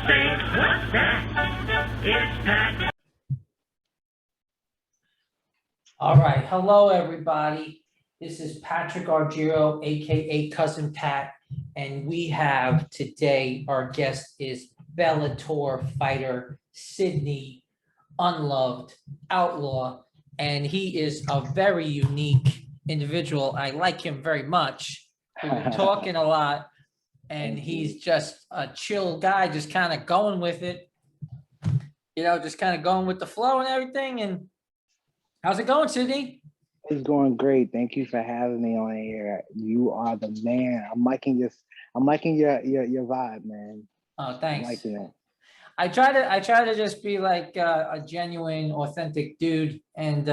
say, what's that? It's Pat. All right. Hello, everybody. This is Patrick Argiro, aka Cousin Pat, and we have today, our guest is Bellator fighter Sidney Unloved Outlaw, and he is a very unique individual. I like him very much. We've been talking a lot, and he's just a chill guy, just kind of going with it, just kind of going with the flow and everything. And how's it going, Sidney? It's going great. Thank you for having me on here. You are the man. I'm liking your vibe, man. Oh, I'm thanks. liking it. I try to just be like a genuine, authentic dude, and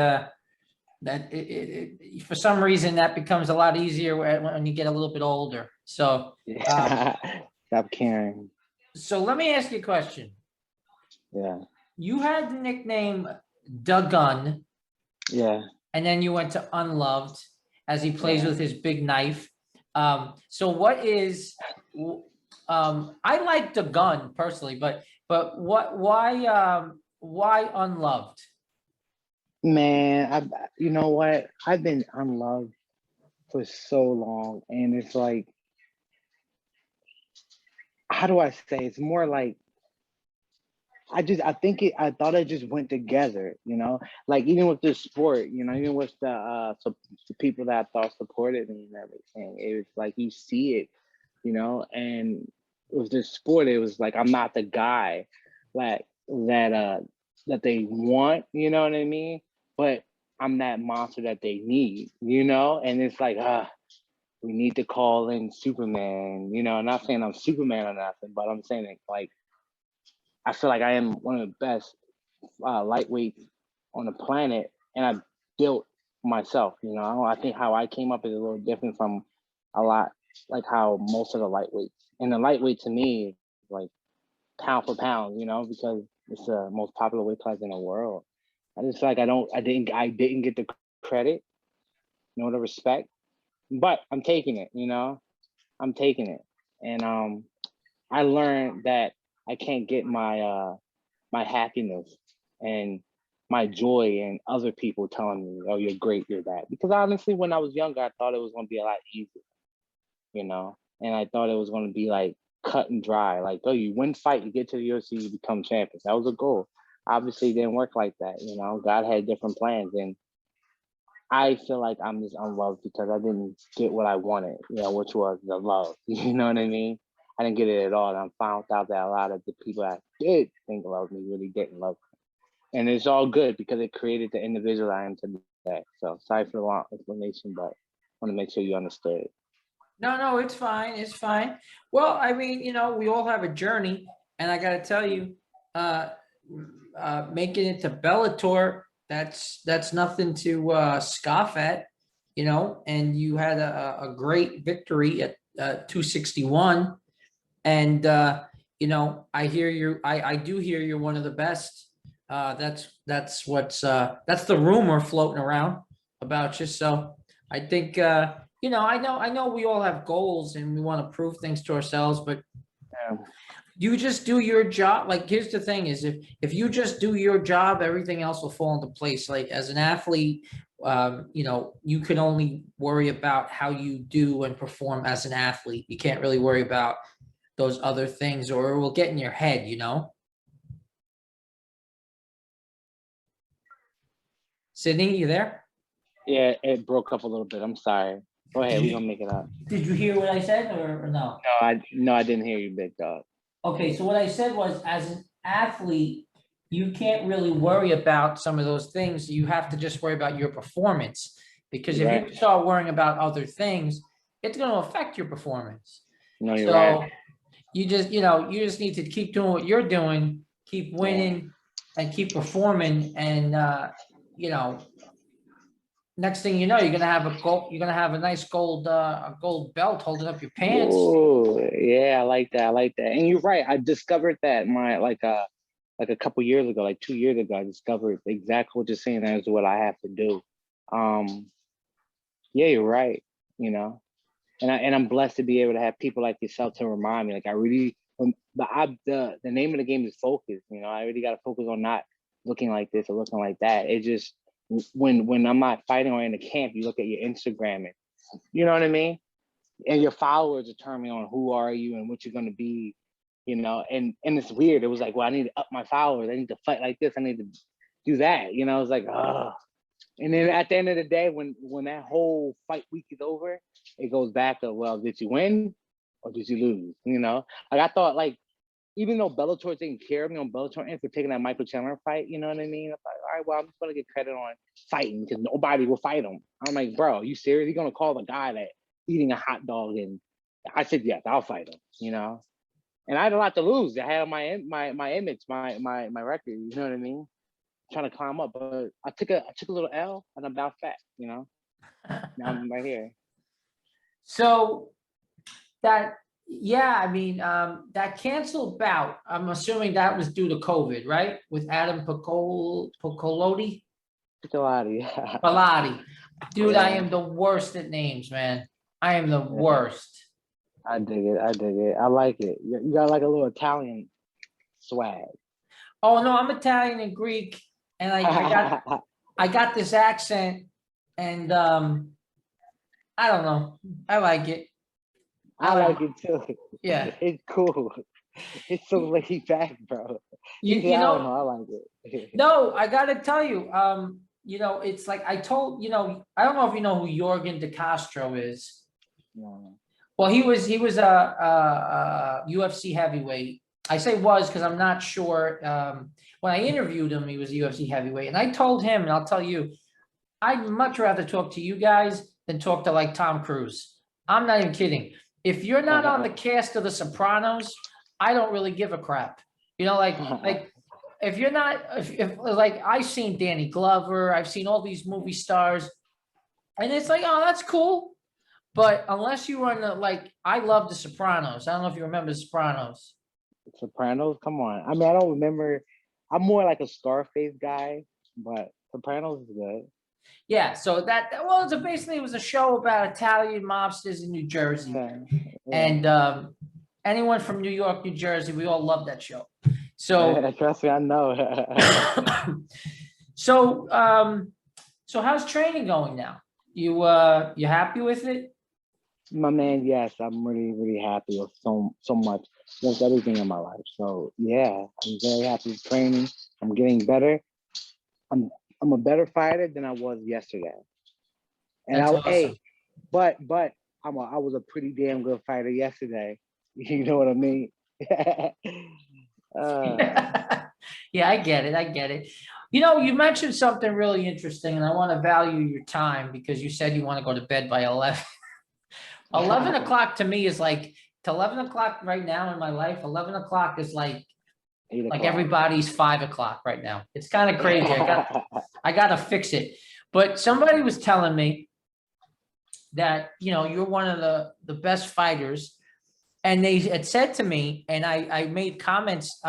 for some reason that becomes a lot easier when you get a little bit older. So, Stop caring. so let me ask you a question. Yeah. You had the nickname Da Gun, Yeah. and then you went to Unloved as he plays with his big knife. So what is? I like the gun personally, but why Unloved? Man, you know what? I've been unloved for so long, and it's like, how do I say? It's more like I thought it just went together, like even with this sport, even with the people that I thought supported me and everything, it was like you see it, and with this sport, it was like I'm not the guy like that they want, you know what I mean? But I'm that monster that they need, and it's like we need to call in Superman, I'm not saying I'm Superman or nothing, but I'm saying it like I feel like I am one of the best lightweights on the planet, and I built myself. I think how I came up is a little different from a lot like how most of the lightweights. And the lightweight to me is like pound for pound, because it's the most popular weight class in the world. I just feel like I didn't get the credit, the respect, but I'm taking it. I'm taking it, and I learned that I can't get my happiness and my joy and other people telling me, "Oh, you're great, you're that." Because honestly, when I was younger, I thought it was going to be a lot easier, and I thought it was going to be like cut and dry. Like, oh, you win fight, you get to the UFC, you become champions. That was a goal. Obviously, it didn't work like that. God had different plans, and I feel like I'm just unloved because I didn't get what I wanted, which was the love. You know what I mean? I didn't get it at all. And I found out that a lot of the people that did think loved me really didn't love me. And it's all good because it created the individual I am today. So sorry for the long explanation, but I want to make sure you understood. No, it's fine. It's fine. Well, I mean, we all have a journey, and I got to tell you, making it to Bellator, that's nothing to scoff at, and you had a great victory at 261. And I hear I do hear you're one of the best. That's the rumor floating around about you. So I think I know we all have goals and we want to prove things to ourselves, but Yeah. you just do your job. Like, here's the thing is, if you just do your job, everything else will fall into place. Like, as an athlete, you can only worry about how you do and perform as an athlete. You can't really worry about those other things, or it will get in your head. Sidney, you there? Yeah, it broke up a little bit. I'm sorry. Go ahead, we're gonna make it up. Did you hear what I said, or no? No, I didn't hear you, big dog. Okay, so what I said was, as an athlete, you can't really worry about some of those things. You have to just worry about your performance, because if Right. you start worrying about other things, it's going to affect your performance. No, you're So right. you just need to keep doing what you're doing, keep winning, and keep performing, and next thing you know, you're gonna have a nice gold a gold belt holding up your pants. Oh, yeah, I like that. I like that. And you're right. I discovered that like a couple years ago, like 2 years ago, I discovered exactly what you're saying. That is what I have to do. Yeah, you're right. And I'm blessed to be able to have people like yourself to remind me. Like, I really, the name of the game is focus. You know, I already got to focus on not looking like this or looking like that. It just when I'm not fighting or in the camp, you look at your Instagram and you know what I mean, and your followers determine on who are you and what you're gonna be. You know, and it's weird. It was like, well, I need to up my followers. I need to fight like this. I need to do that. You know, I was like, oh. And then at the end of the day, when that whole fight week is over, it goes back to, well, did you win or did you lose? You know, like I thought, like even though Bellator taking care of me on Bellator and for taking that Michael Chandler fight, you know what I mean? I'm like, all right, well, I'm just gonna get credit on fighting because nobody will fight him. I'm like, bro, you serious? You're gonna call the guy that eating a hot dog? And I said, yes, I'll fight him. You know, and I had a lot to lose. I had my image, my record. You know what I mean? Trying to climb up, but I took a little L and I bounced back. You know, now I'm right here. So that, yeah, I mean, that canceled bout, I'm assuming that was due to COVID, right? With Adam Piccolotti? Piccolotti. Pilati. Dude, Yeah. I am the worst at names, man. I am the worst. I dig it. I like it. You got like a little Italian swag. Oh no, I'm Italian and Greek, and I got this accent, and I don't know. I like it. I like it too. Yeah. It's cool. It's so laid back, bro. You I don't know, know. I like it. no, I gotta tell you, you know, it's like I told, you know, I don't know if you know who Jorgen De Castro is. No. Well, he was a UFC heavyweight. I say was because I'm not sure. When I interviewed him, he was a UFC heavyweight, and I told him, and I'll tell you, I'd much rather talk to you guys than talk to like Tom Cruise. I'm not even kidding. If you're not on the cast of The Sopranos, I don't really give a crap. You know, like if you're not, if like I've seen Danny Glover, I've seen all these movie stars, and it's like, oh, that's cool. But unless you were in the, like, I love The Sopranos. I don't know if you remember The Sopranos. Sopranos, come on. I mean, I don't remember. I'm more like a Scarface guy, but Sopranos is good. Yeah, so well, it's basically it was a show about Italian mobsters in New Jersey, and anyone from New York, New Jersey, we all love that show. So trust me, I know. so so how's training going now? You happy with it? My man, yes, I'm really happy with so much, with everything in my life. So yeah, I'm very happy with training. I'm getting better. I'm a better fighter than I was yesterday. And That's awesome. but I was a pretty damn good fighter yesterday. You know what I mean? Yeah, I get it. You know, you mentioned something really interesting, and I want to value your time because you said you want to go to bed by 11. 11 o'clock to me is like, to 11 o'clock right now in my life, 11 o'clock is like everybody's 5 o'clock right now. It's kind of crazy. I got to fix it. But somebody was telling me that, you know, you're one of the best fighters. And they had said to me, and I made comments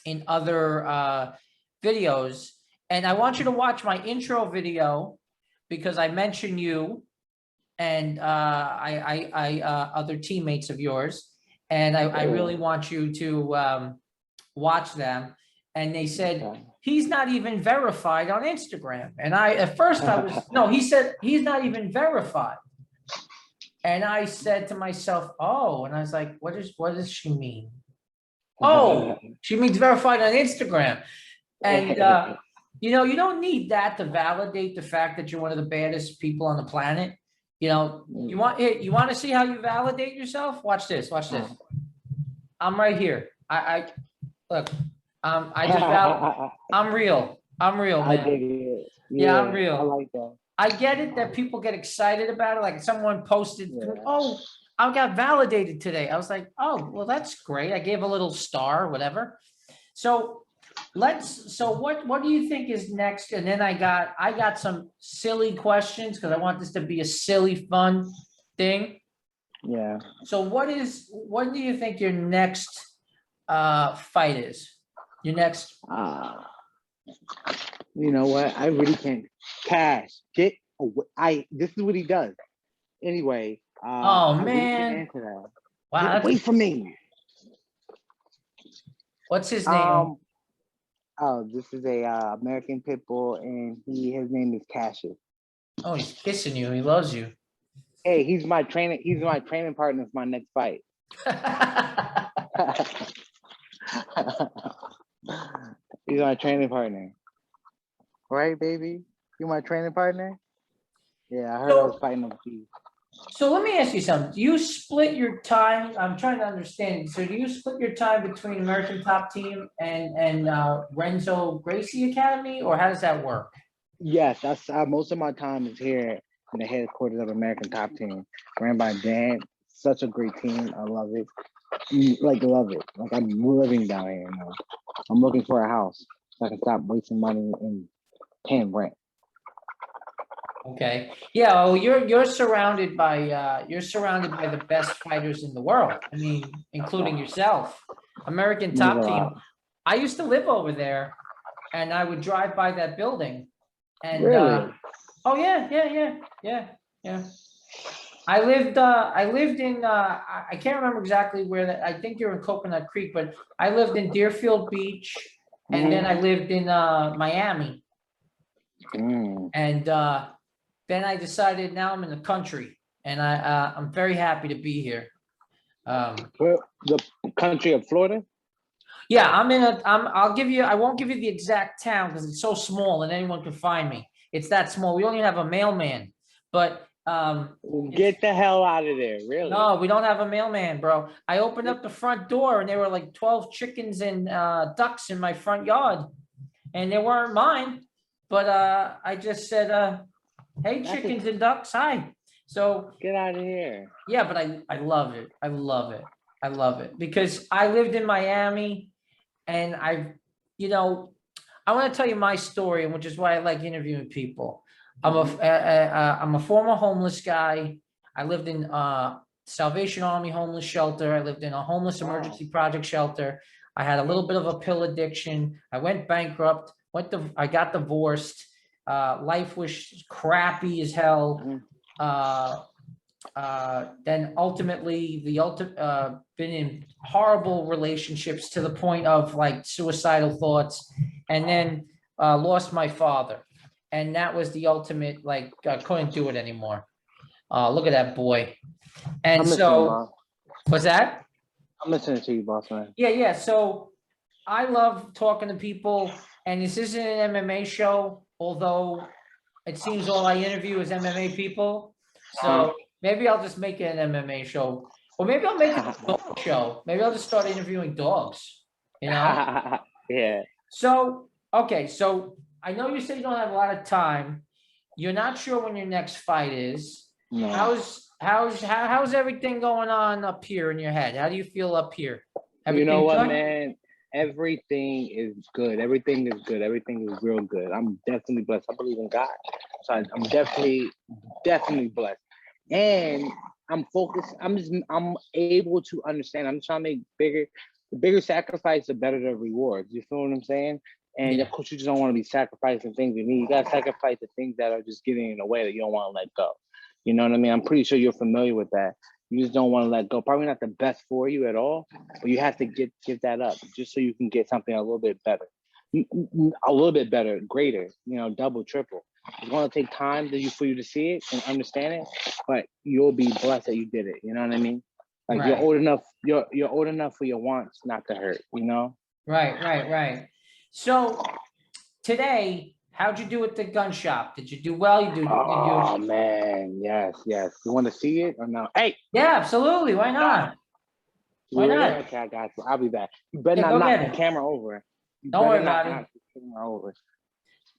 in other videos, and I want you to watch my intro video because I mentioned you and other teammates of yours, and I really want you to watch them. And they said he's not even verified on Instagram, and at first I was no. He said he's not even verified, and I said to myself, oh, and I was like, what does she mean? Oh, she means verified on Instagram, and you know, you don't need that to validate the fact that you're one of the baddest people on the planet. You know, you want to see how you validate yourself? Watch this. I'm right here. I look. I'm real. Man. I dig it. Yeah, I'm real. I like that. I get it that people get excited about it. Like someone posted, oh, I got validated today. I was like, oh, well, that's great. I gave a little star, whatever. So what do you think is next? And then I got some silly questions because I want this to be a silly, fun thing. Yeah. So what do you think your next fight is? Your next you know what? I really can't. Cash, get away. This is what he does. Anyway. Oh man. Really, wow. get away from me. What's his name? Um. Oh, this is a American pit bull, and his name is Cassius. Oh, he's kissing you. He loves you. Hey, he's my training. He's my training partner for my next fight. He's my training partner. Right, baby? You my training partner? Yeah, I heard I was fighting with you. So let me ask you something. Do you split your time? I'm trying to understand. So do you split your time between American Top Team and Renzo Gracie Academy, or how does that work? Yes, that's most of my time is here in the headquarters of American Top Team, ran by Dan. Such a great team. I love it. Love it. Like, I'm living down here now. I'm looking for a house so I can stop wasting money and paying rent. Okay. Yeah. Oh, you're surrounded by the best fighters in the world. I mean, including yourself. American Top Team. I used to live over there, and I would drive by that building. And Really? oh yeah. I lived in I can't remember exactly where that. I think you're in Coconut Creek, but I lived in Deerfield Beach, and then I lived in Miami. And then I decided now I'm in the country, and I'm very happy to be here. Where, the country of Florida? Yeah, I'll give you, I won't give you the exact town because it's so small and anyone can find me. It's that small. We don't even have a mailman, but get the hell out of there, really? no, we don't have a mailman, bro. I opened up the front door and there were like 12 chickens and ducks in my front yard, and they weren't mine, but I just said, hey, chickens and ducks, hi. So get out of here. Yeah, but I love it. I love it. I love it because I lived in Miami, and I want to tell you my story, which is why I like interviewing people. I'm a former homeless guy. I lived in Salvation Army homeless shelter. I lived in a homeless emergency project shelter. I had a little bit of a pill addiction. I went bankrupt. I got divorced. Life was crappy as hell. Then ultimately been in horrible relationships to the point of like suicidal thoughts, and then lost my father, and that was the ultimate, like, I couldn't do it anymore. Look at that boy. And so what's that? I'm listening to you, boss man. Yeah. So I love talking to people, and this isn't an MMA show, although it seems all I interview is MMA people. So maybe I'll just make it an MMA show, or maybe I'll make it a dog show. Maybe I'll just start interviewing dogs, Yeah. So, okay. So I know you said you don't have a lot of time. You're not sure when your next fight is. No. How's everything going on up here in your head? How do you feel up here? You know what, man? Everything is good. Everything is good. Everything is real good. I'm definitely blessed. I believe in God. So I'm definitely blessed. And I'm focused. I'm able to understand. I'm trying to make the bigger sacrifice, the better the rewards. You feel what I'm saying? And of course, you just don't want to be sacrificing things you need. You got to sacrifice the things that are just getting in the way that you don't want to let go. You know what I mean? I'm pretty sure you're familiar with that. You just don't want to let go. Probably not the best for you at all, but you have to give that up just so you can get something a little bit better, greater, double, triple. It's going to take time for you to see it and understand it, but you'll be blessed that you did it. You know what I mean? Like, right. You're old enough for your wants not to hurt, Right. So today, how'd you do at the gun shop? Did you do well? Oh, man. Yes. You want to see it or no? Hey. Yeah, absolutely. Why not? Why not? Okay, I got you. I'll be back. You better not knock the camera over. Don't worry about it.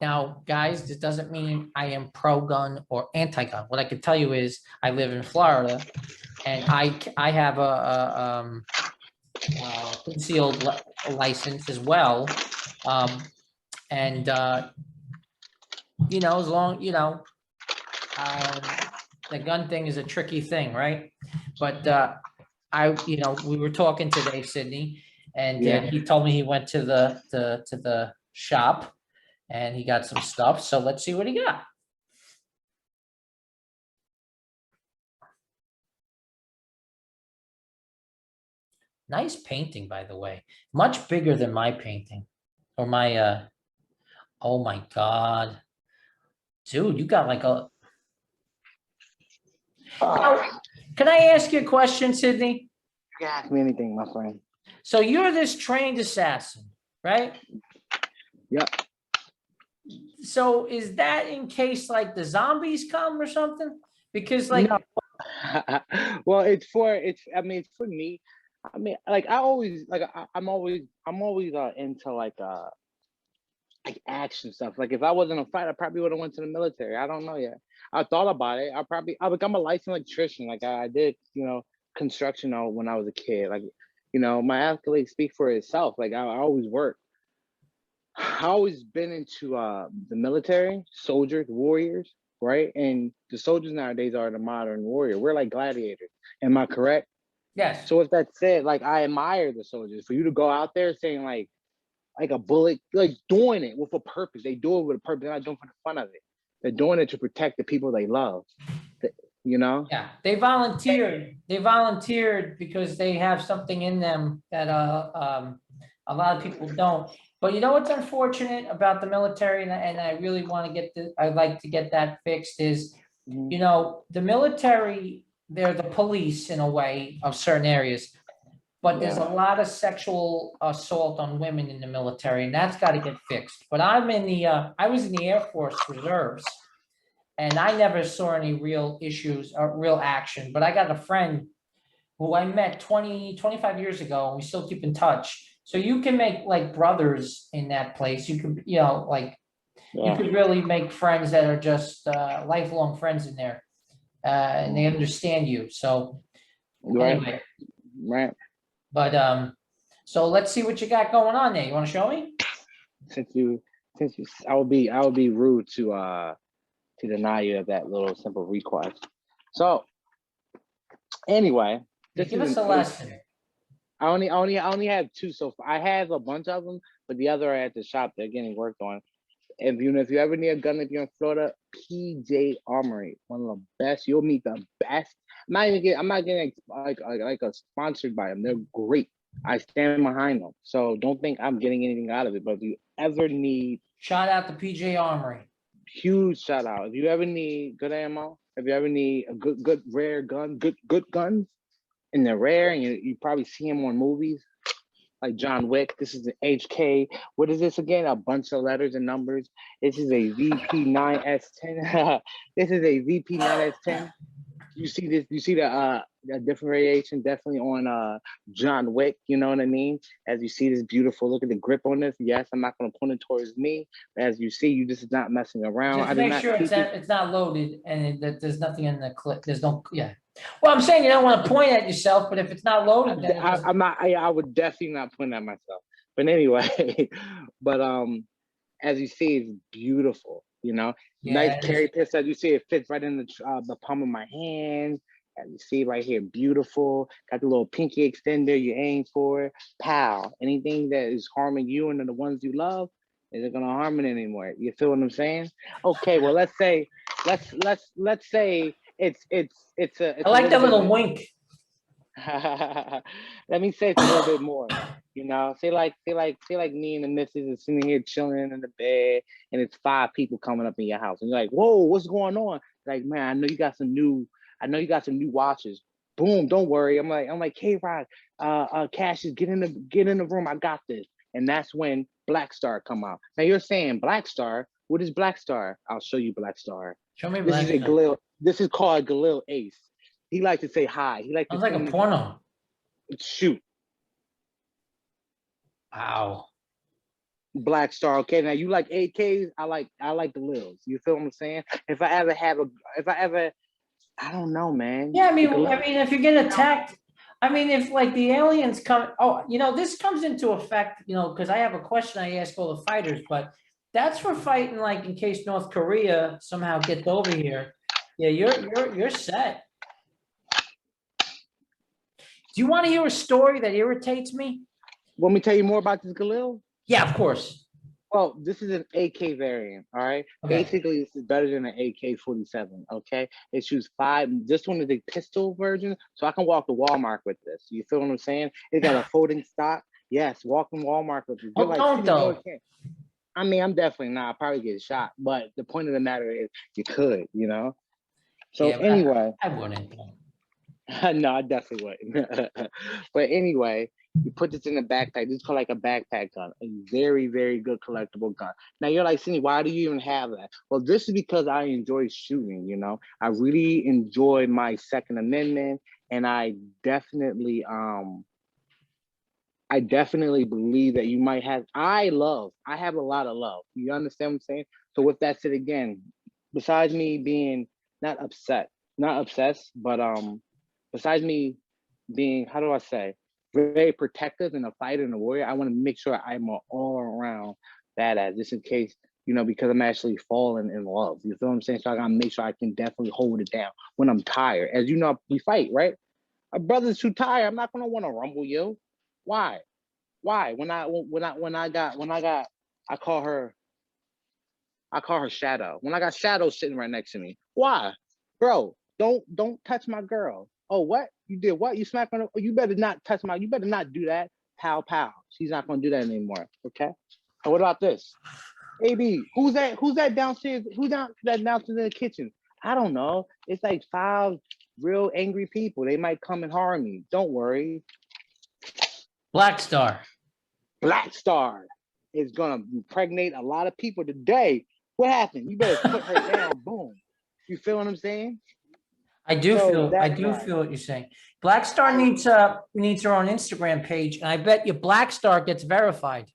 Now, guys, this doesn't mean I am pro-gun or anti-gun. What I can tell you is I live in Florida, and I have a concealed license as well. And as long, the gun thing is a tricky thing, right? But we were talking today, Sidney, and he told me he went to the shop and he got some stuff. So let's see what he got. Nice painting, by the way. Much bigger than my painting or my, oh my God. Dude, you got like a, now, Ah, can I ask you a question, Sydney? you can ask me anything, my friend. So you're this trained assassin, right? Yep. So is that in case like the zombies come or something? Because like, No. Well, I mean, it's for me. I mean, like I always like I'm always into like action stuff. Like if I wasn't a fighter, I probably would have went to the military. I don't know yet. I thought about it. I become a licensed electrician. Like I did, construction when I was a kid. Like, my accolades speak for itself. Like I always work. I always been into the military, soldiers, warriors, right? And the soldiers nowadays are the modern warrior. We're like gladiators. Am I correct? yes, So with that said, like I admire the soldiers. For you to go out there saying like a bullet, like doing it with a purpose. They do it with a purpose. They're not doing it for the fun of it. They're doing it to protect the people they love. You know? yeah, they volunteered. They volunteered because they have something in them that a lot of people don't. But you know what's unfortunate about the military, and I really want to get the, I'd like to get that fixed is, Mhm. the military, they're the police in a way of certain areas. But there's a Yeah. lot of sexual assault on women in the military, and that's got to get fixed. But I'm in the, I was in the Air Force Reserves, and I never saw any real issues or real action. But I got a friend who I met 25 years ago, and we still keep in touch. So you can make like brothers in that place. You could, like you Yeah. could really make friends that are just lifelong friends in there, and they Mhm. understand you. So Right. anyway, Right. but so let's see what you got going on there. You want to show me? Since you I would be rude to deny you of that little simple request. So anyway, Yeah, this give is us an a eight. lesson. I only have two so far. I have a bunch of them, but the other are at the shop. They're getting worked on. If you ever need a gun, if you're in Florida, PJ Armory, one of the best. You'll meet the best. I'm not getting like a sponsored by them. They're great. I stand behind them. So don't think I'm getting anything out of it. But if you ever need, Shout out to PJ Armory. huge shout out. If you ever need good ammo, if you ever need a good rare gun, good guns, and they're rare, and you probably see them on movies like John Wick. This is an HK. What is this again? A bunch of letters and numbers. This is a VP9S10. This is a VP9S10. You see this? You see the different variation definitely on John Wick. You know what I mean? As you see this beautiful, look at the grip on this. Yes, I'm not going to point it towards me. As you see, you just not messing around. Just I did make not sure keep it. it's not loaded and that there's nothing in the clip. There's no, yeah. Well, I'm saying you don't want to point at yourself, but if it's not loaded, then it doesn't. I'm not. I would definitely not point at myself. But anyway, but as you see, it's beautiful. Nice Yeah, it is. carry pistol. As you see, it fits right in the palm of my hand. As you see right here, beautiful. Got the little pinky extender you aim for. Pow. Anything that is harming you and the ones you love isn't gonna harm it anymore. You feel what I'm saying? Okay. Well, let's say it's a I it's a like little that bit little more. wink. Let me say it's a little bit more. Say like me and the missus is sitting here chilling in the bed, and it's five people coming up in your house, and you're like, "Whoa, what's going on?" Like, man, I know you got some new watches. Boom, don't worry. I'm like, hey, Rod, Cassius, get in the room. I got this. And that's when Black Star come out. Now you're saying Black Star. What is Black Star? I'll show you Black Star. Show me This is black a stuff. Galil. This is called Galil Ace. He likes to say hi. He likes to Sounds like a sing. porno. Shoot, Wow. Black Star. Okay, now you like AKs. I like the Lils. You feel what I'm saying? If I ever, I don't know, man. Yeah, The Galil. if you get attacked, if like the aliens come, oh, this comes into effect, because I have a question I ask all the fighters, but that's for fighting like in case North Korea somehow gets over here. Yeah, you're set. Do you want to hear a story that irritates me? Want me to tell you more about this Galil? Yeah, of course. Well, this is an AK variant, all right? Okay. Basically, this is better than an AK-47, okay? It shoots five. This one is a pistol version, so I can walk to Walmart with this. You feel what I'm saying? It got a folding stock. Yes, walk in Walmart with this. You're Oh, like, don't "Sidney, no, it though. can't." I mean, I'm definitely not. I'll probably get shot, but the point of the matter is you could, you know? So Yeah, but anyway, I wouldn't. no, I definitely wouldn't. But anyway, you put this in a backpack. This is called like a backpack gun, a very, very good collectible gun. Now you're like, Cindy, why do you even have that? Well, this is because I enjoy shooting, you know. I really enjoy my Second Amendment, and I definitely believe that you might have I have a lot of love. You understand what I'm saying? So with that said again, besides me being not obsessed, but besides me being, how do I say, very protective and a fighter and a warrior, I want to make sure I'm an all around badass, just in case, you know, because I'm actually falling in love. You feel what I'm saying? So I gotta make sure I can definitely hold it down when I'm tired. As you know, we fight, right? A brother's too tired. I'm not gonna want to rumble you. Why? Why? I call her Shadow. When I got Shadow sitting right next to me. Why? Bro, don't touch my girl. Oh, what? You did what? You smacked on her? Oh, you better not touch you better not do that. Pow pow. She's not gonna do that anymore. Okay. And what about this? AB, who's that? Who's that downstairs? That downstairs in the kitchen? I don't know. It's like five real angry people. They might come and harm me. Don't worry. Black Star. Black Star is gonna impregnate a lot of people today. What happened? You better put her down. Boom. You feel what I'm saying? I do So feel, I that's do why. feel what you're saying. Black Star I needs her own Instagram page, and I bet you Black Star gets verified.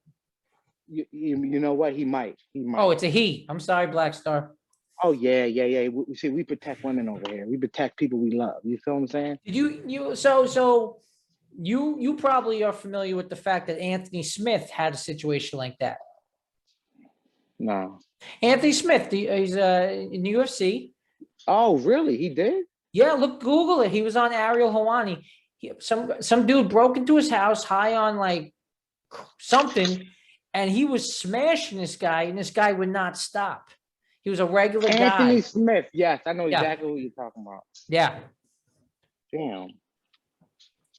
you know what? He might. He Oh, might. it's a he. I'm sorry, Black Star. Oh yeah. See, we protect women over here. We protect people we love. You feel what I'm saying? Did so you probably are familiar with the fact that Anthony Smith had a situation like that. No. Anthony Smith, he's in the UFC. Oh, really? He did? Yeah, look, Google it. He was on Ariel Hawani. Some dude broke into his house high on like something, and he was smashing this guy, and this guy would not stop. He was a regular Anthony guy. Smith. Yes, I know Yeah, exactly who you're talking about. yeah. Damn.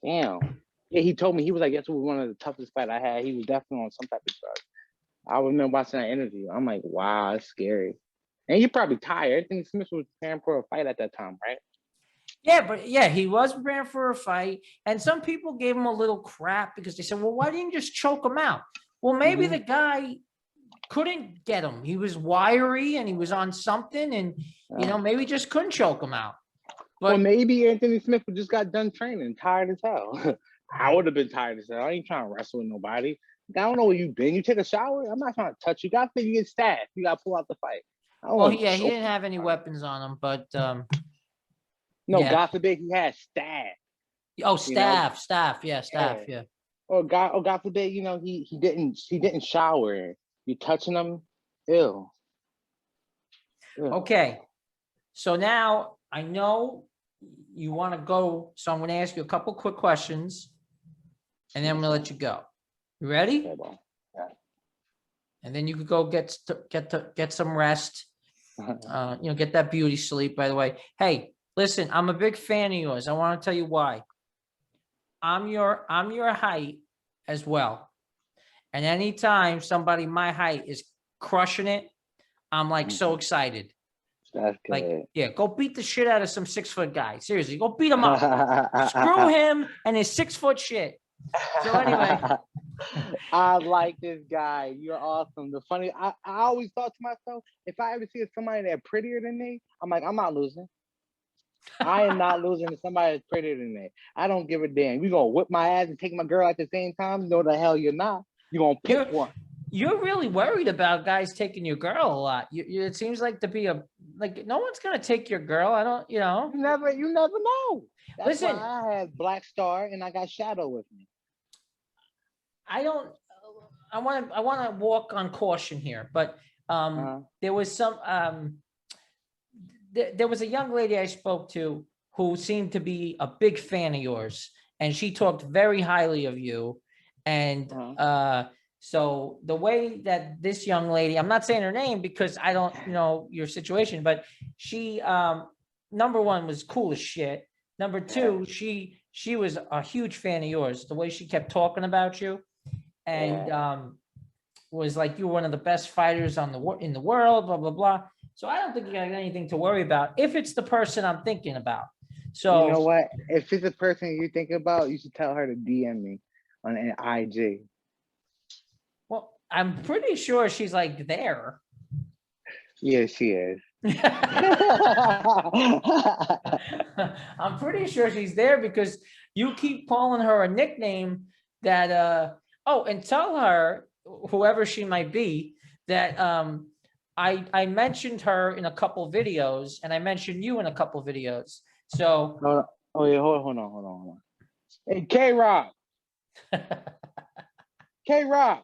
Damn. Yeah, he told me, he was like, "Yes, was one of the toughest fight I had." He was definitely on some type of drug. I remember watching that interview. I'm like, wow, it's scary. And you're probably tired. I think Smith was preparing for a fight at that time, right? Yeah, but yeah, he was preparing for a fight, and some people gave him a little crap because they said, "Well, why didn't you just choke him out?" Well, maybe the guy couldn't get him. He was wiry and he was on something, and maybe just couldn't choke him out. Well, But maybe Anthony Smith just got done training, tired as hell. I would have been tired as hell. I ain't trying to wrestle with nobody. I don't know where you've been. You take a shower? I'm not trying to touch you. God, you get stabbed. You got to pull out the fight. I don't well, want to yeah, he choke didn't you. have any weapons on him, but No, yeah. God forbid he had stabbed. Oh, You know? staff, yeah, staff, yeah. Or God forbid, he didn't shower. You touching him? Ew. Ew. Okay, so now I know you want to go, so I'm going to ask you a couple quick questions, and then I'm going to let you go. You ready? Okay, bro. And then you could go get some rest. Get that beauty sleep. By the way, hey, listen, I'm a big fan of yours. I want to tell you why. I'm your height as well, and anytime somebody my height is crushing it, I'm like so excited. That's good. Like, yeah, go beat the shit out of some 6-foot guy. Seriously, go beat him up. Screw him and his 6-foot shit. So anyway. I like this guy. You're awesome. I always thought to myself, if I ever see somebody that's prettier than me, I'm like, I'm not losing. I am not losing to somebody that's prettier than me. I don't give a damn. You gonna whip my ass and take my girl at the same time? No, the hell you're not. You're gonna pick one. You're really worried about guys taking your girl a lot. It seems like to be no one's gonna take your girl. I don't, You never know. That's Listen, why I have Black Star and I got Shadow with me. I want to walk on caution here, but there was there was a young lady I spoke to who seemed to be a big fan of yours, and she talked very highly of you, and So the way that this young lady, I'm not saying her name because I don't know your situation, but she, number one, was cool as shit. Number two, she was a huge fan of yours. The way she kept talking about you, and was like you were one of the best fighters in the world, blah blah blah. So I don't think you got anything to worry about if it's the person I'm thinking about. So You know what? If it's a person you think about, you should tell her to DM me on an IG. well, I'm pretty sure she's like there. Yeah, she is. I'm pretty sure she's there because you keep calling her a nickname that oh, and tell her, whoever she might be, that I mentioned her in a couple videos and I mentioned you in a couple videos. So Oh yeah, hold on. Hey, K-Rock. K-Rock,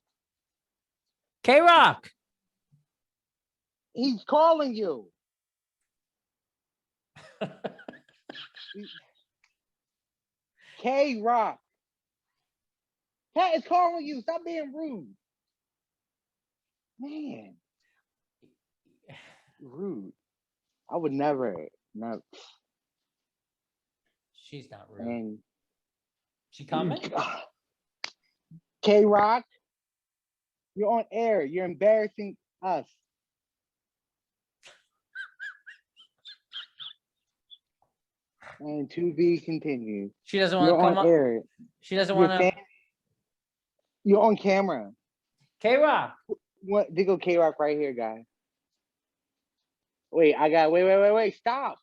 K-Rock. he's calling you. K-Rock. Pat is calling you. Stop being rude. Man. Rude. I would never. She's not rude. And She coming? K-Rock, you're on air. You're embarrassing us. And to be continued. She doesn't want You're to come on up. air. She doesn't want to. You're on camera. K-Rock. What? They go K-Rock right here, guys. Wait. Stop.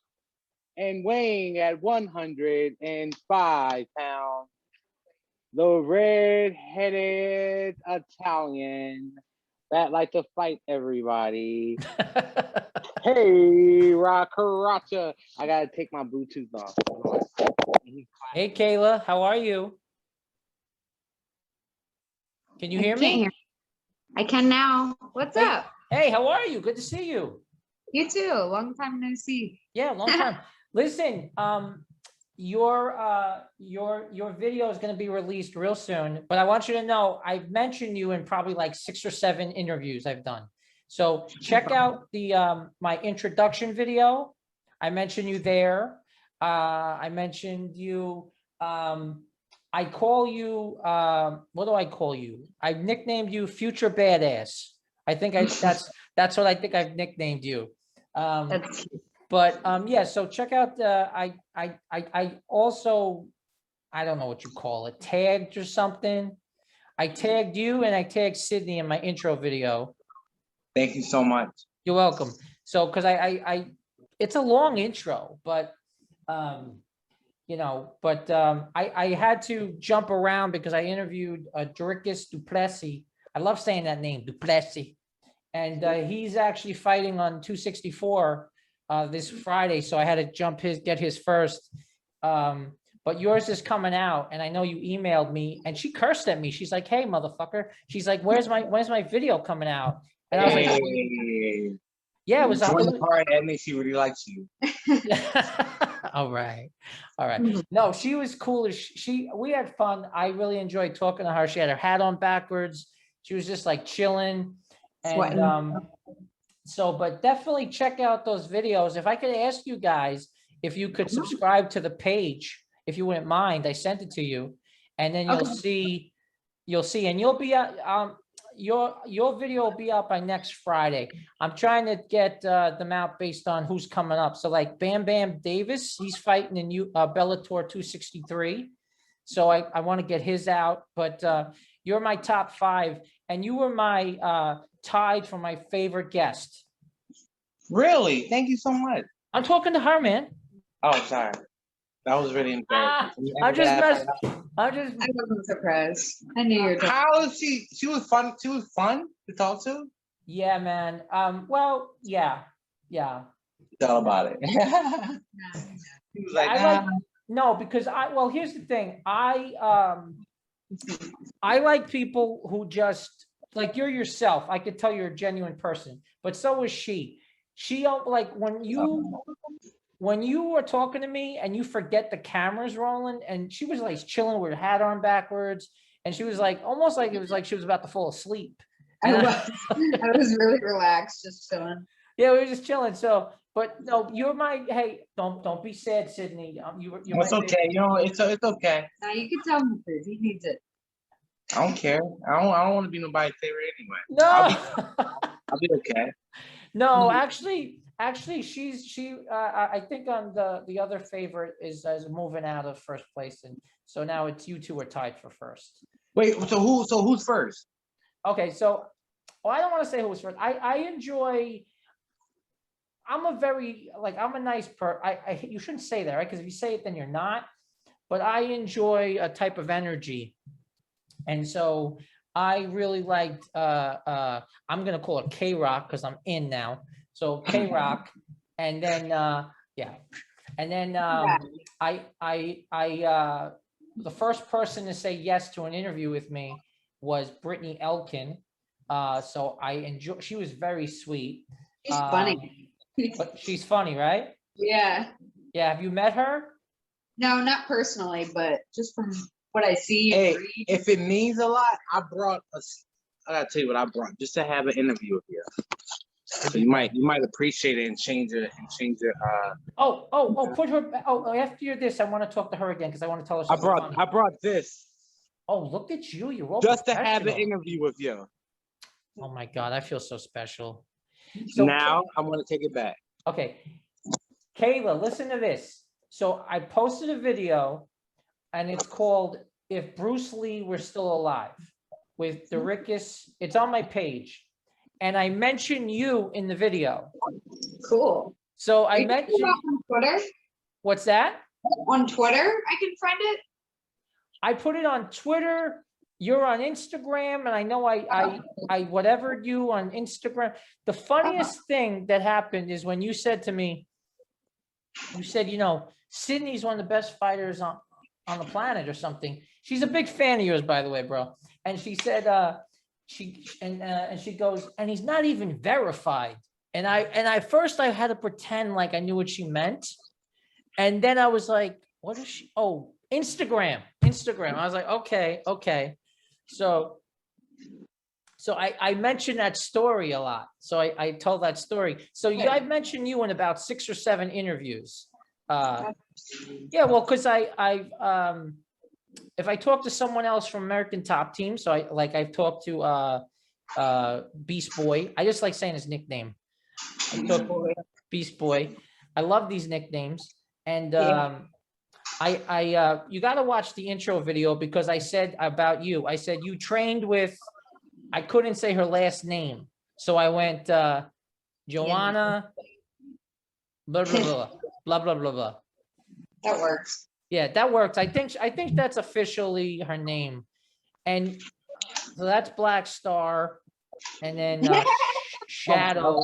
And weighing at 105 pounds, the red-headed Italian that like to fight everybody. Hey, Rockaracha. I gotta take my Bluetooth off. Hey, Kayla, how are you? Can you hear me? I can now. What's up? Hey, how are you? Good to see you. You too. Long time no see. Yeah, long time. Listen, your video is going to be released real soon, but I want you to know I've mentioned you in probably like 6 or 7 interviews I've done. So check out the my introduction video. I mentioned you there. I mentioned you. I call you. What do I call you? I nicknamed you Future Badass. I think that's what I think I've nicknamed you. That's But yeah, so check out I also, I don't know what you call it, tagged or something. I tagged you and I tagged Sydney in my intro video. Thank you so much. You're welcome. So because I it's a long intro, but you know, but I had to jump around because I interviewed Dricus Duplessis. I love saying that name, Duplessis. And he's actually fighting on 264 this Friday, so I had to get his first. But yours is coming out, and I know you emailed me, and she cursed at me. She's like, "Hey, motherfucker!" She's like, "When's my video coming out?" And I was like, "Yeah, it was." Join the part that makes she really likes you. All right. No, she was cool. We had fun. I really enjoyed talking to her. She had her hat on backwards. She was just like chilling. And so, but definitely check out those videos. If I could ask you guys, if you could subscribe to the page, if you wouldn't mind, I sent it to you, and then you'll see, and you'll be your video will be out by next Friday. I'm trying to get them out based on who's coming up. So like Bam Bam Davis, he's fighting in Bellator 263. So I want to get his out, but you're my top 5, and you were my tied for my favorite guest. Really? Thank you so much. I'm talking to her, man. Oh, sorry. That was really embarrassing. I wasn't surprised. I knew you were. How is she? She was fun. She was fun to talk to. Yeah, man. Well, yeah. Tell about it. He was like, no, because well, here's the thing. I like people who just like you're yourself. I could tell you're a genuine person, but so is she. She like when you were talking to me and you forget the camera's rolling, and she was like chilling with her hat on backwards, And she was like, almost like it was like she was about to fall asleep. I And was, I was really relaxed, just chilling. yeah, we were just chilling. So, but no, you're my, hey, don't be sad, Sydney. You're my It's okay. You know, it's okay. Now you can tell him the truth. He needs it. I don't care. I don't want to be nobody's favorite anyway. No, I'll be okay. no, actually, I think on the other favorite is moving out of first place. And so now it's you two are tied for first. Wait, so who's first? Okay, so, I don't want to say who was first. I enjoy, I'm a nice you shouldn't say that, right? Because if you say it, then you're not. But I enjoy a type of energy. And so I really liked, I'm going to call it K-Rock because I'm in now. So K-Rock. And then, yeah. And then the first person to say yes to an interview with me was Brittany Elkin. So I enjoy, she was very sweet. She's funny. But she's funny, right? Yeah. Yeah. Have you met her? No, not personally, but just from what I see and Hey, read. if it means a lot, I gotta tell you what I brought just to have an interview with you. So you might appreciate it and change it. Put her. After you're this, I want to talk to her again because I want to tell her something funny. I brought this Oh, look at you! You're all just to have an professional. interview with you. Oh my God, I feel so special. So Now I'm gonna take it back. okay, Kayla, listen to this. So I posted a video, and it's called "If Bruce Lee Were Still Alive" with Dorikus. It's on my page, and I mentioned you in the video. Cool. So Are I you talking mentioned. about on Twitter? What's that? On Twitter, I can find it. I put it on Twitter. You're on Instagram, and I know I whatevered you on Instagram. The funniest thing that happened is when you said to me, you said, Sydney's one of the best fighters on the planet or something. She's a big fan of yours, by the way, bro. And she said, she goes, and he's not even verified. And I first I had to pretend like I knew what she meant. And then I was like, what is she? Oh, Instagram. I was like, okay. So I mentioned that story a lot. So I told that story. So I've mentioned you in about 6 or 7 interviews. Yeah, well, because if I talk to someone else from American Top Team, so I've talked to Beast Boy. I just like saying his nickname. Beast Boy. I love these nicknames. And you got to watch the intro video because I said about you. I said you trained with. I couldn't say her last name, so I went Joanna. Blah blah blah blah blah blah blah. That works. Yeah, that works. I think that's officially her name, and so that's Black Star, and then Shadow.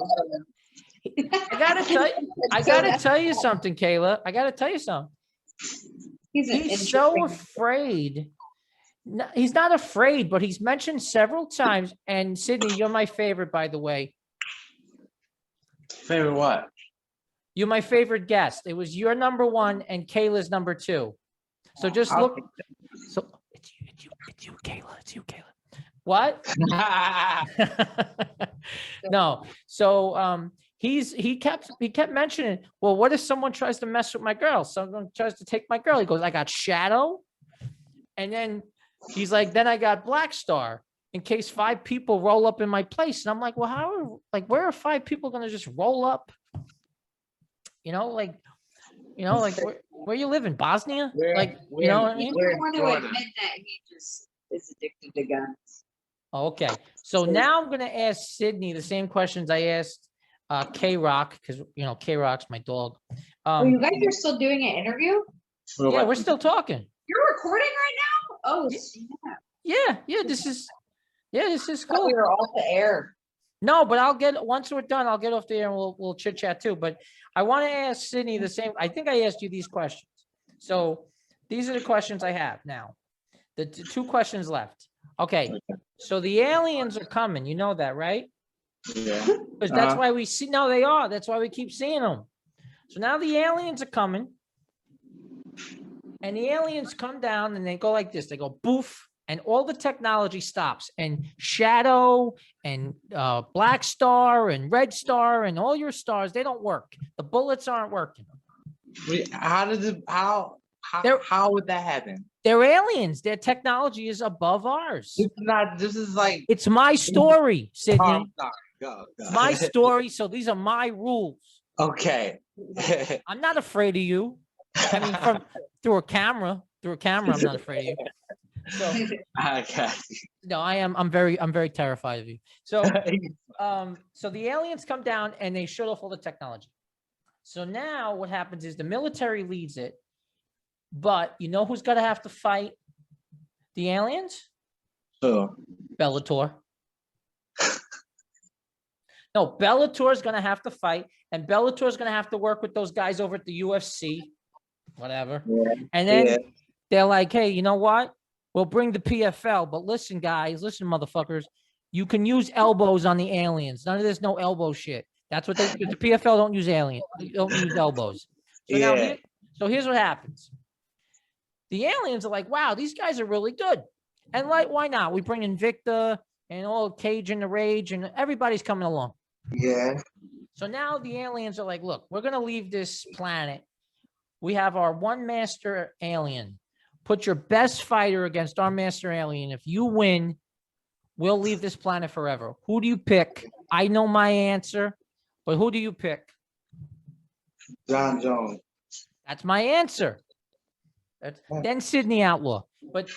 I gotta tell you something, Kayla. I gotta tell you something. He's so afraid. No, he's not afraid, but he's mentioned several times. And Sydney, you're my favorite, by the way. Favorite what? You're my favorite guest. It was your number 1 and Kayla's number 2. So just look. So it's you, Kayla. It's you, Kayla. What? No. So he kept mentioning, well, what if someone tries to mess with my girl? Someone tries to take my girl. He goes, I got Shadow. And then he's like, then I got Black Star in case 5 people roll up in my place. And I'm like, well, where are 5 people going to just roll up? Where you live in Bosnia? You know what I mean? I don't want to admit that he just is addicted to guns. Okay. So now I'm going to ask Sydney the same questions I asked K-Rock, because, K-Rock's my dog. You guys are still doing an interview? Yeah, we're still talking. You're recording right now? Oh, Yeah. This is cool. We were off the air. No, but once we're done, I'll get off the air and we'll chit chat too. But I want to ask Sydney the same. I think I asked you these questions. So these are the questions I have now. The 2 questions left. Okay. So the aliens are coming. You know that, right? Yeah. Because that's why we see. No, they are. That's why we keep seeing them. So now the aliens are coming. And the aliens come down and they go like this. They go boof and all the technology stops, and Shadow and Black Star and Red Star and all your stars, they don't work. The bullets aren't working. How does it? How would that happen? They're aliens. Their technology is above ours. This is not. This is like. It's my story, Oh, Sidney. I'm sorry. Go. It's my story, so these are my rules. Okay. I'm not afraid of you. I mean, from through a camera, I'm not afraid of you. So Okay. no, I am. I'm very terrified of you. So, so the aliens come down and they shut off all the technology. So now what happens is the military leads it, but you know who's gonna have to fight the aliens? So. Bellator. No, Bellator is gonna have to fight, and Bellator is gonna have to work with those guys over at the UFC, whatever. Yeah. And then they're like, hey, you know what? We'll bring the PFL, but listen, guys, listen, motherfuckers, you can use elbows on the aliens. None of this, no elbow shit. That's what the PFL don't use don't use elbows. So now, here's what happens. The aliens are like, wow, these guys are really good. And like, why not? We bring Invicta and all Cage and the Rage, and everybody's coming along. Yeah. So now the aliens are like, look, we're going to leave this planet. We have our one master alien. Put your best fighter against our master alien. If you win, we'll leave this planet forever. Who do you pick? I know my answer, but who do you pick? John Jones. That's my answer. Then Sidney Outlaw,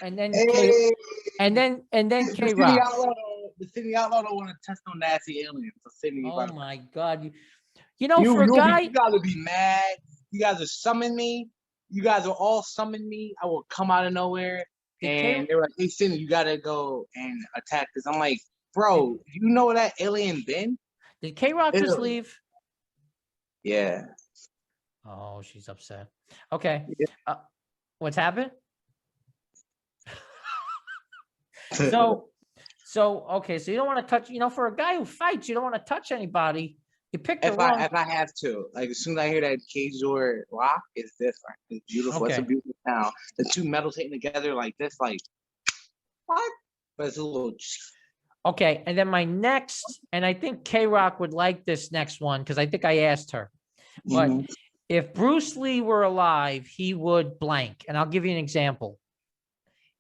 and then Hey. K-Rock. The Sidney Outlaw don't want to test no nasty aliens. So Sidney, Oh my God! You know, for a you guy, you guys would be mad. You guys are summoning me. You guys will all summon me. I will come out of nowhere, and they were like, "Hey, Sidney, you gotta go and attack this." I'm like, "Bro, you know where that alien been?" Did K-Rock just leave? Yeah. Oh, she's upset. Okay. Yeah. What's happened? So okay, so you don't want to touch, for a guy who fights, you don't want to touch anybody. You pick the wrong. If I have to, like as soon as I hear that cage door lock, it's different. It's beautiful. Okay. It's a beautiful sound. The two metals hitting together like this, like what? But it's a little. Okay, and then my next, and I think K-Rock would like this next one because I think I asked her. But if Bruce Lee were alive, he would blank, and I'll give you an example.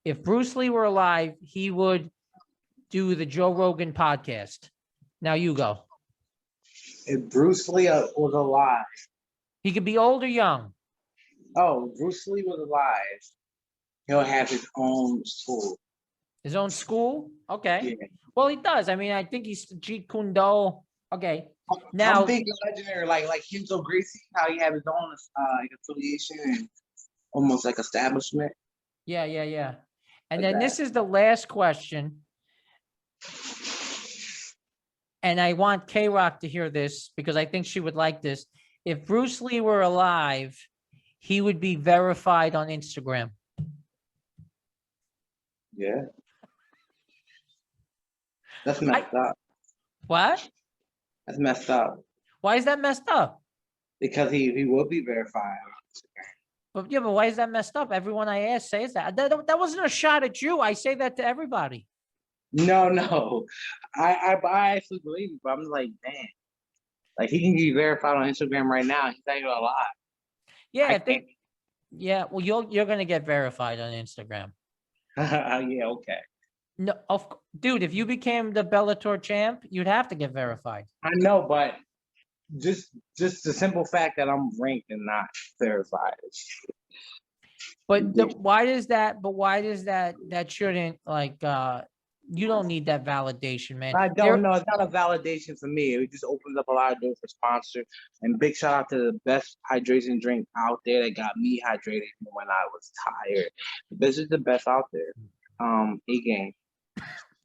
If Bruce Lee were alive, he would do the Joe Rogan podcast. Now you go. If Bruce Lee was alive. He could be old or young. Oh, Bruce Lee was alive. He'll have his own school. His own school? Okay. Yeah. Well, he does. I mean, I think he's Jeet Kune Do. Okay. Now I'm thinking legendary, like Kenzo Gracie, how he had his own affiliation and almost like establishment. Yeah. And Like then that. this is the last question. And I want K-Rock to hear this because I think she would like this. If Bruce Lee were alive, he would be verified on Instagram. Yeah. That's messed up. What? That's messed up. Why is that messed up? Because he will be verified. But why is that messed up? Everyone I ask says that. That wasn't a shot at you. I say that to everybody. No. I actually believe it, but I'm like, man. Like he can be verified on Instagram right now. He's not even alive. Yeah, I think. Yeah, well, you're gonna get verified on Instagram. Yeah, okay. No, dude, if you became the Bellator champ, you'd have to get verified. I know, but just the simple fact that I'm ranked and not verified. But why does that? But why does that? That shouldn't you don't need that validation, man. I don't know. It's not a validation for me. It just opens up a lot of doors for sponsor. And big shout out to the best hydration drink out there that got me hydrated when I was tired. This is the best out there. A-Game.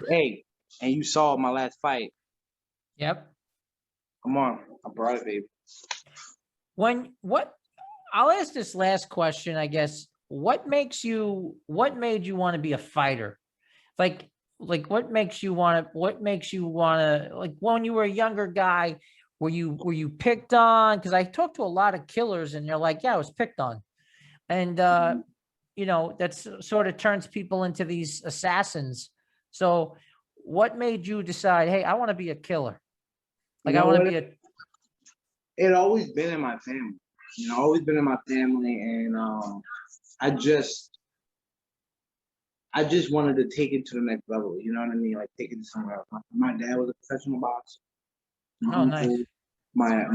Hey, and you saw my last fight. Yep. Come on, I brought it, baby. I'll ask this last question, I guess. What made you want to be a fighter? Like what makes you want to, like when you were a younger guy, were you picked on? Because I talked to a lot of killers and they're like, yeah, I was picked on. And that's sort of turns people into these assassins. So what made you decide, hey, I want to be a killer? Like, You I know want to what? be a, It always been in my family. Always been in my family, and I just wanted to take it to the next level. You know what I mean? Like take it to somewhere else. My dad was a professional boxer. My oh, nice. uncle, my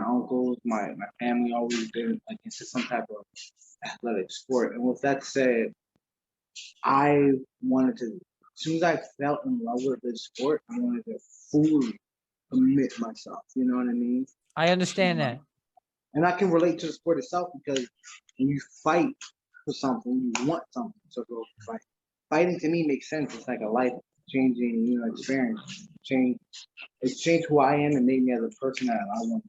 uncles, my family always been like into some type of athletic sport. And with that said, I wanted to. As soon as I fell in love with this sport, I wanted to fully commit myself. You know what I mean? I understand that. And I can relate to the sport itself because when you fight for something, you want something to go fight. Fighting to me makes sense. It's like a life changing, experience. It's changed who I am and made me as a person that I want.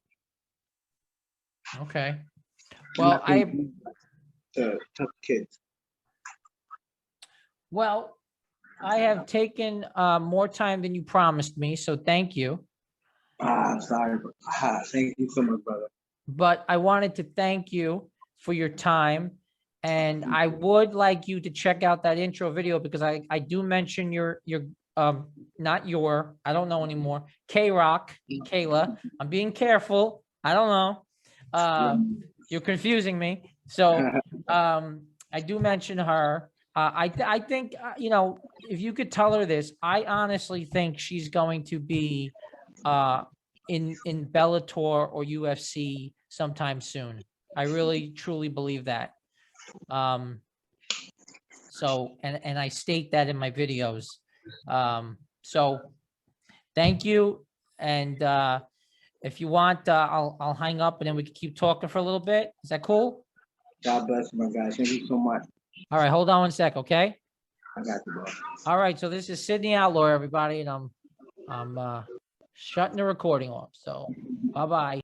Okay. Well, to tough kids. Well, I have taken more time than you promised me, so thank you. I'm sorry, but thank you so much, brother. But I wanted to thank you for your time. And I would like you to check out that intro video because I do mention not your, I don't know anymore, K-Rock, Kayla. I'm being careful. I don't know. You're confusing me. So I do mention her. I think, if you could tell her this, I honestly think she's going to be in Bellator or UFC sometime soon. I really, truly believe that. So, and I state that in my videos. So thank you. And if you want, I'll hang up and then we can keep talking for a little bit. Is that cool? God bless you, my guy. Thank you so much. All right, hold on one sec, okay? I got you, bro. All right, so this is Sidney Outlaw, everybody, and I'm shutting the recording off. So bye-bye.